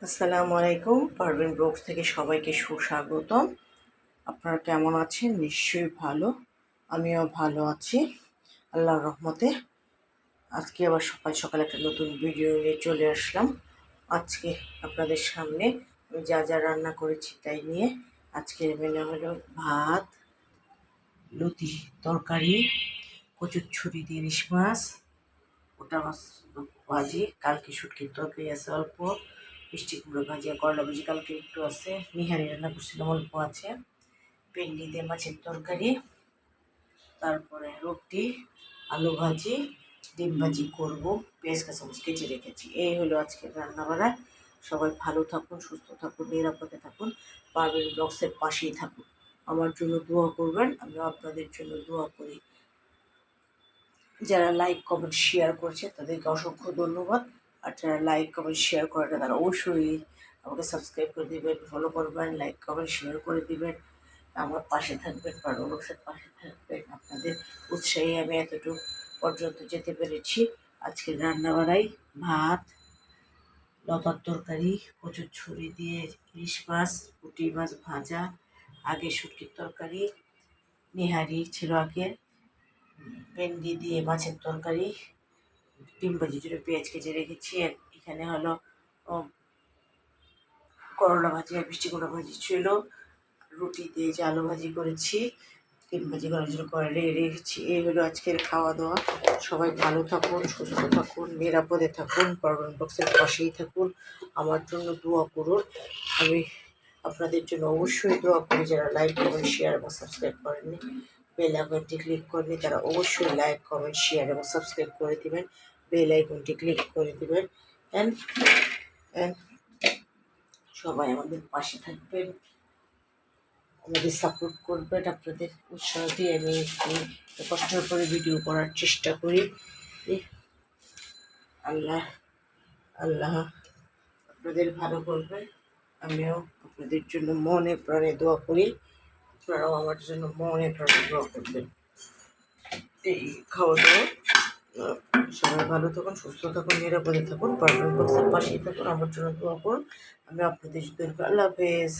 আসসালামু আলাইকুম। পারভিন ব্লগস থেকে সবাইকে সুস্বাগতম। আপনারা কেমন আছেন? নিশ্চয়ই ভালো। আমিও ভালো আছি আল্লাহর রহমতে। আজকে আবার সকাল সকাল একটা নতুন ভিডিও নিয়ে চলে আসলাম। আজকে আপনাদের সামনে আমি যা যা রান্না করেছি তাই নিয়ে আজকের মেনু হলো ভাত, লুচি, তরকারি, কচুরছুরি দিয়ে ইলিশ মাছ, ওটা মাছ ভাজি, কালকে শুটকির তরকারি আছে অল্প, মিষ্টি কুমড়ো ভাজি আর করলা ভাজি কালকে একটু আছে, নিহারি রান্না করছিলাম অল্প আছে, ভেন্ডি দিয়ে মাছের তরকারি, তারপরে রুটি, আলু ভাজি, ডিম ভাজি করবো, পেঁয়াজ কাঁচামরিচ কেটে রেখেছি। এই হলো আজকের রান্নাবাড়া। সবাই ভালো থাকুন, সুস্থ থাকুন, নিরাপদে থাকুন, পারভিন ব্লগসের পাশেই থাকুন। আমার জন্য দোয়া করবেন, আমিও আপনাদের জন্য দোয়া করি। যারা লাইক কমেন্ট শেয়ার করছে তাদেরকে অসংখ্য ধন্যবাদ। আর যারা লাইক কমেন্ট শেয়ার করে না তারা অবশ্যই আমাকে সাবস্ক্রাইব করে দিবেন, ফলো করবেন, লাইক কমেন্ট শেয়ার করে দিবেন, আমার পাশে থাকবেন, পারভেজের পাশে থাকবেন। আপনাদের উৎসাহে আমি এতটুকু পর্যন্ত যেতে পেরেছি। আজকের রান্নাবাড়াই ভাত, লতার তরকারি, কচুর ছুরি দিয়ে ইলিশ মাছ, পুঁটি মাছ ভাজা, আগে শুটকির তরকারি, নিহারি ছিল আগে, ভেন্ডি দিয়ে মাছের তরকারি, ডিম ভাজি জন্য পেঁয়াজ কেটে রেখেছি। আর এখানে হলো করলা ভাজি আর মিষ্টি কুমড়া ভাজি ছিল, রুটি দিয়ে যে আলু ভাজি করেছি, ডিম ভাজি করার জন্য করে রেখেছি। এই হলো আজকের খাওয়া দাওয়া। সবাই ভালো থাকুন, সুস্থ থাকুন, নিরাপদে থাকুন, পারভিন ব্লগসের পাশেই থাকুন, আমার জন্য দোয়া করুন। আমি আপনাদের জন্য অবশ্যই দোয়া করি। যারা লাইক কমেন্ট শেয়ার এবং সাবস্ক্রাইব করেননি, বেল আইকনটি ক্লিক করেনি, তারা অবশ্যই লাইক কমেন্ট শেয়ার এবং সাবস্ক্রাইব করে দিবেন, বেল আইকনটি ক্লিক করে দিবেন। অ্যান্ড অ্যান্ড সবাই আমাদের পাশে থাকবেন, আমাদের সাপোর্ট করবেন। আপনাদের উৎসাহ দিয়ে আমি কষ্ট করে ভিডিও করার চেষ্টা করি। আল্লাহ আল্লাহ আপনাদের ভালো করবেন। আমিও আপনাদের জন্য মনে প্রাণে দোয়া করি, আপনারাও আমার জন্য মনে প্রাণে দোয়া করবেন। এই খাওয়া দাওয়া। সবাই ভালো থাকুন, সুস্থ থাকুন, নিরাপদে থাকুন, পারভিন ব্লগসের পাশেই থাকুন, আমার জন্য দোয়া করুন। আমি আপনাদের জন্য আল্লাহ হাফেজ।